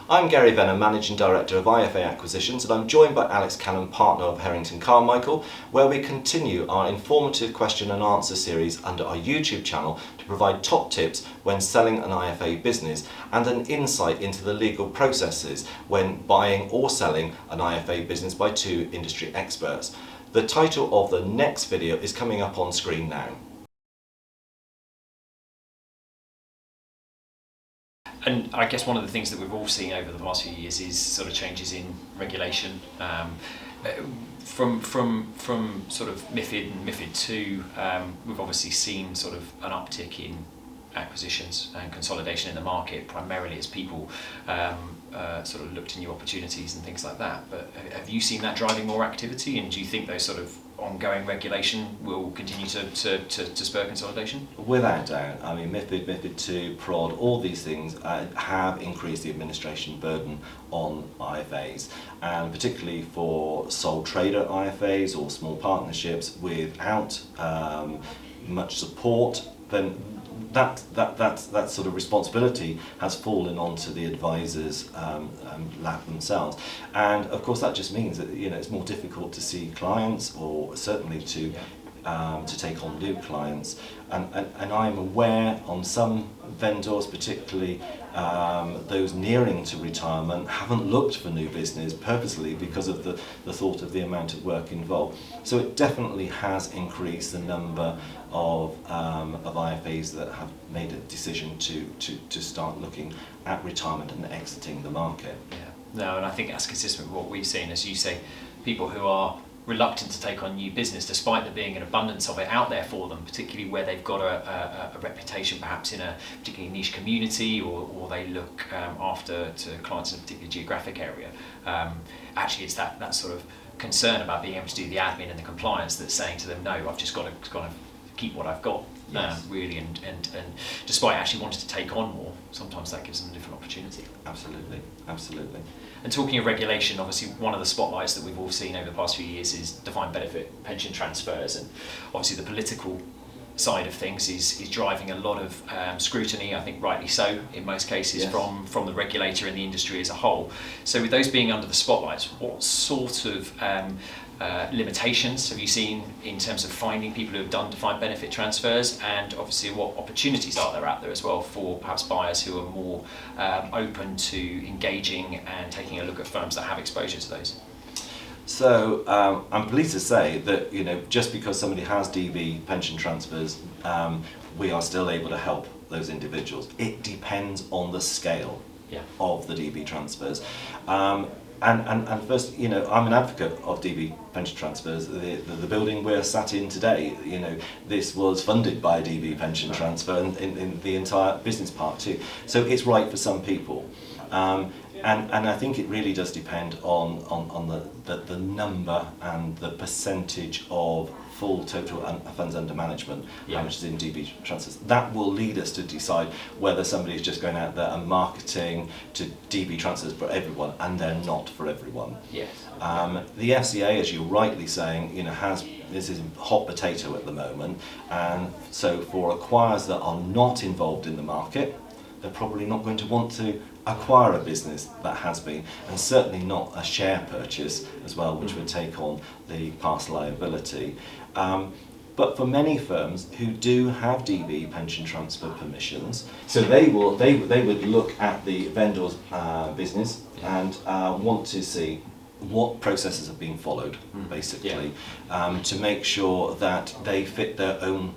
I'm Gary Venner, Managing Director of IFA Acquisitions, and I'm joined by Alex Cannon, Partner of Herrington Carmichael, where we continue our informative question and answer series under our YouTube channel to provide top tips when selling an IFA business and an insight into the legal processes when buying or selling an IFA business by two industry experts. The title of the next video is coming up on screen now. And I guess one of the things that we've all seen over the past few years is sort of changes in regulation. From sort of MiFID and MiFID 2, we've obviously seen sort of an uptick in acquisitions and consolidation in the market, primarily as people sort of look to new opportunities and things like that. But have you seen that driving more activity, and do you think those sort of ongoing regulation will continue to spur consolidation? Without doubt. I mean, MiFID 2, PROD, all these things have increased the administration burden on IFAs, and particularly for sole trader IFAs or small partnerships without much support, then that sort of responsibility has fallen onto the advisors' lap themselves, and of course that just means that it's more difficult to see clients, or certainly to take on new clients. And I'm aware on some vendors, particularly those nearing to retirement, haven't looked for new business purposely because of the thought of the amount of work involved. So it definitely has increased the number of IFAs that have made a decision to start looking at retirement and exiting the market. Yeah, no, and I think that's consistent with what we've seen, as you say, people who are reluctant to take on new business despite there being an abundance of it out there for them, particularly where they've got a reputation perhaps in a particularly niche community, or they look after to clients in a particular geographic area. Actually, it's that sort of concern about being able to do the admin and the compliance that's saying to them, no, I've just got to kind of keep what I've got. Yes. Really, and despite actually wanting to take on more, sometimes that gives them a different opportunity. Absolutely. And talking of regulation, obviously one of the spotlights that we've all seen over the past few years is defined benefit pension transfers, and obviously the political side of things is driving a lot of scrutiny, I think rightly so in most cases. Yes. from the regulator and the industry as a whole. So with those being under the spotlights, what sort of limitations have you seen in terms of finding people who have done defined benefit transfers, and obviously what opportunities are there out there as well for perhaps buyers who are more open to engaging and taking a look at firms that have exposure to those? So I'm pleased to say that just because somebody has DB pension transfers, we are still able to help those individuals. It depends on the scale of the DB transfers. And first, I'm an advocate of DB pension transfers. The building we're sat in today, this was funded by a DB pension transfer, in the entire business part too. So it's right for some people. And I think it really does depend on the number and the percentage of full total funds under management, how much is in DB transfers. That will lead us to decide whether somebody is just going out there and marketing to DB transfers for everyone, and they're not for everyone. Yes. The FCA, as you're rightly saying, this is hot potato at the moment, and so for acquirers that are not involved in the market, they're probably not going to want to acquire a business that has been, and certainly not a share purchase as well, which would take on the past liability. But for many firms who do have DB pension transfer permissions, so they would look at the vendor's business and want to see what processes have been followed, basically, to make sure that they fit their own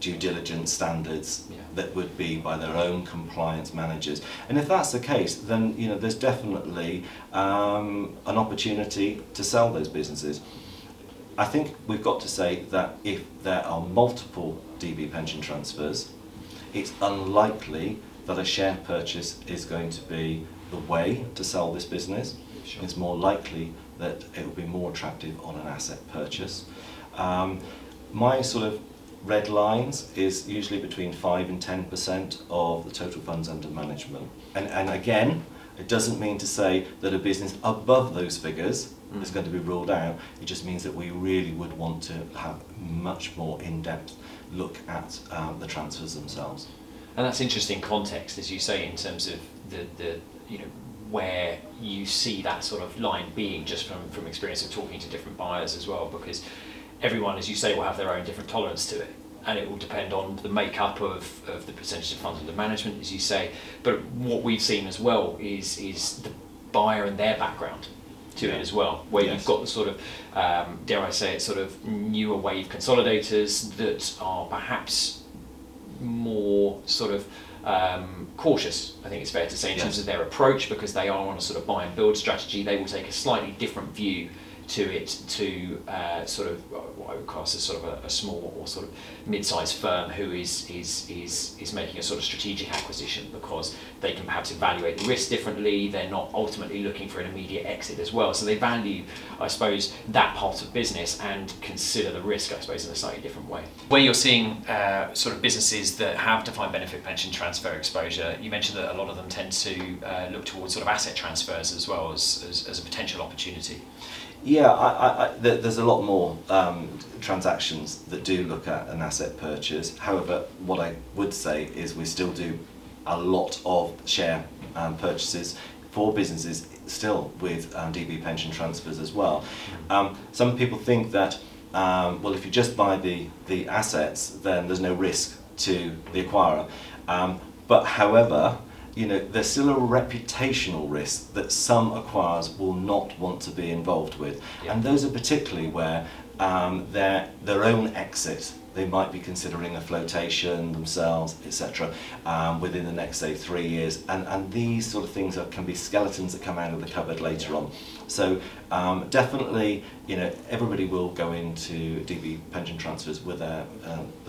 due diligence standards that would be by their own compliance managers. And if that's the case, then there's definitely an opportunity to sell those businesses. I think we've got to say that if there are multiple DB pension transfers, it's unlikely that a share purchase is going to be the way to sell this business. Sure. It's more likely that it will be more attractive on an asset purchase. My sort of red lines is usually between 5 and 10% of the total funds under management. And again, it doesn't mean to say that a business above those figures is going to be ruled out. It just means that we really would want to have much more in-depth look at the transfers themselves. And that's interesting context, as you say, in terms of the where you see that sort of line being, just from experience of talking to different buyers as well, because everyone, as you say, will have their own different tolerance to it, and it will depend on the makeup of the percentage of funds under management, as you say. But what we've seen as well is the buyer and their background to it as well, where you've got the sort of, dare I say it, sort of newer wave consolidators that are perhaps more sort of cautious, I think it's fair to say, in terms of their approach, because they are on a sort of buy and build strategy. They will take a slightly different view to it, to sort of what I would class as sort of a small or sort of mid-sized firm who is making a sort of strategic acquisition, because they can perhaps evaluate the risk differently. They're not ultimately looking for an immediate exit as well, so they value, I suppose, that part of business and consider the risk, I suppose, in a slightly different way. Where you're seeing sort of businesses that have defined benefit pension transfer exposure, you mentioned that a lot of them tend to look towards sort of asset transfers as well as a potential opportunity. Yeah, there's a lot more transactions that do look at an asset purchase. However, what I would say is we still do a lot of share purchases for businesses still with DB pension transfers as well. Some people think that, well, if you just buy the assets, then there's no risk to the acquirer. But however, you know, there's still a reputational risk that some acquirers will not want to be involved with. And those are particularly where their own exit, they might be considering a flotation themselves, etc., within the next, say, 3 years. And these sort of things can be skeletons that come out of the cupboard later on. So definitely, you know, everybody will go into DB pension transfers with their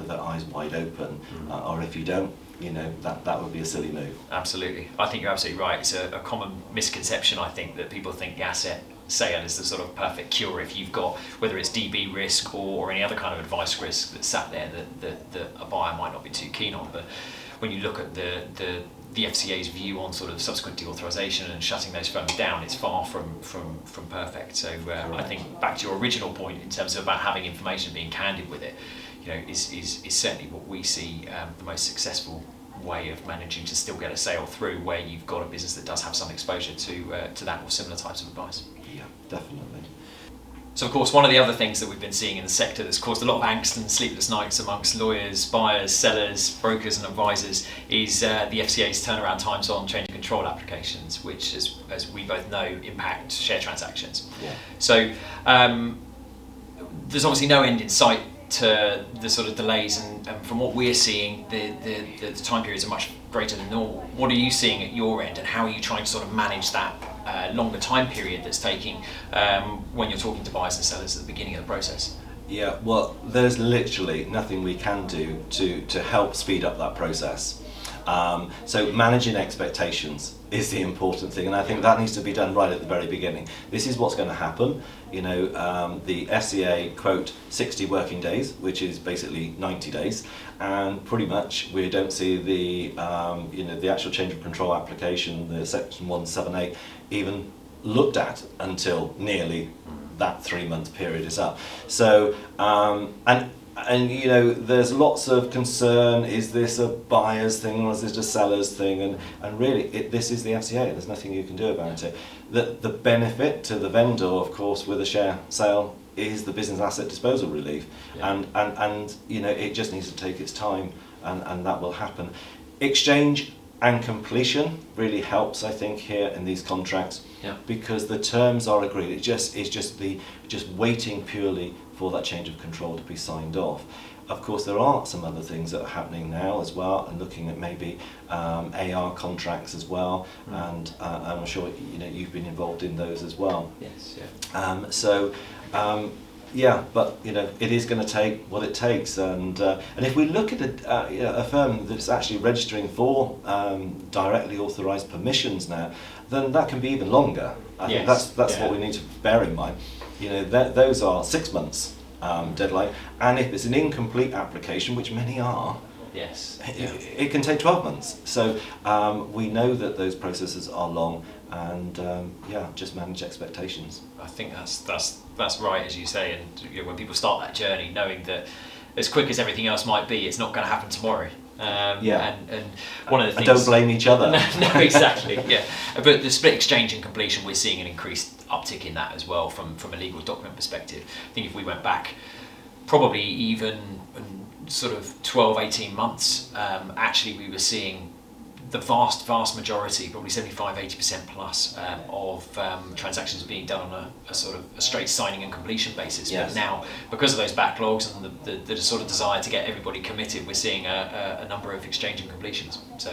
eyes wide open, or if you don't, you know, that would be a silly move. Absolutely. I think you're absolutely right. It's a common misconception, I think, that people think the asset sale is the sort of perfect cure if you've got, whether it's DB risk or any other kind of advice risk that's sat there that a buyer might not be too keen on. But when you look at the FCA's view on sort of subsequent deauthorisation and shutting those firms down, it's far from perfect. So I think back to your original point in terms of about having information, being candid with it, you know, is certainly what we see the most successful way of managing to still get a sale through, where you've got a business that does have some exposure to that or similar types of advice. Yeah, definitely. So of course, one of the other things that we've been seeing in the sector that's caused a lot of angst and sleepless nights amongst lawyers, buyers, sellers, brokers and advisors is the FCA's turnaround times on change of control applications, which, as we both know, impact share transactions. Yeah. So there's obviously no end in sight to the sort of delays, and from what we're seeing, the time periods are much greater than normal. What are you seeing at your end, and how are you trying to sort of manage that longer time period that's taking when you're talking to buyers and sellers at the beginning of the process? Yeah, well, there's literally nothing we can do to help speed up that process. So managing expectations is the important thing, and I think that needs to be done right at the very beginning. This is what's going to happen. You know, the FCA quote 60 working days, which is basically 90 days, and pretty much we don't see the you know, the actual change of control application, the section 178, even looked at until nearly that 3-month period is up. So and you know, there's lots of concern, is this a buyer's thing or is this a seller's thing, and really this is the FCA, there's nothing you can do about it. The benefit to the vendor, of course, with a share sale is the business asset disposal relief. Yeah. And you know, it just needs to take its time, and that will happen. Exchange and completion really helps, I think, here in these contracts, because the terms are agreed. It's just waiting purely for that change of control to be signed off. Of course, there are some other things that are happening now as well, and looking at maybe AR contracts as well, and I'm sure you know you've been involved in those as well. Yes. Yeah. Yeah, but you know, it is going to take what it takes, and if we look at a firm that's actually registering for directly authorised permissions now, then that can be even longer. I think that's what we need to bear in mind. You know, those are 6 months deadline, and if it's an incomplete application, which many are, it can take 12 months. So we know that those processes are long, and just manage expectations. I think that's right, as you say, and you know, when people start that journey, knowing that as quick as everything else might be, it's not going to happen tomorrow. And one of the And things... don't blame each other. No, exactly, yeah. But the split exchange and completion, we're seeing an increased uptick in that as well from a legal document perspective. I think if we went back probably even sort of 12, 18 months, actually we were seeing the vast majority, probably 75, 80% plus of transactions being done on a sort of a straight signing and completion basis. Yes. But now, because of those backlogs and the sort of desire to get everybody committed, we're seeing a number of exchange and completions. So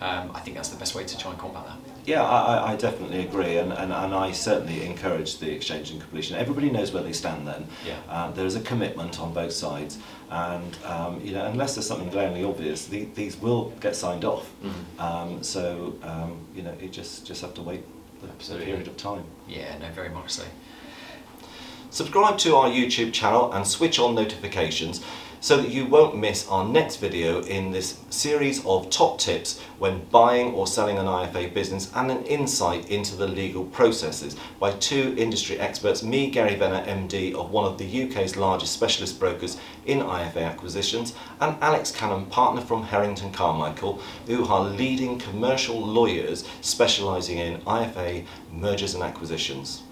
I think that's the best way to try and combat that. Yeah, I definitely agree, and I certainly encourage the exchange and completion. Everybody knows where they stand then. Yeah. There is a commitment on both sides, and unless there's something glaringly obvious, these will get signed off. You just have to wait the period of time. Yeah, no, very much so. Subscribe to our YouTube channel and switch on notifications so that you won't miss our next video in this series of top tips when buying or selling an IFA business, and an insight into the legal processes by two industry experts, me, Gary Venner, MD of one of the UK's largest specialist brokers in IFA Acquisitions, and Alex Cannon, partner from Herrington Carmichael, who are leading commercial lawyers specialising in IFA mergers and acquisitions.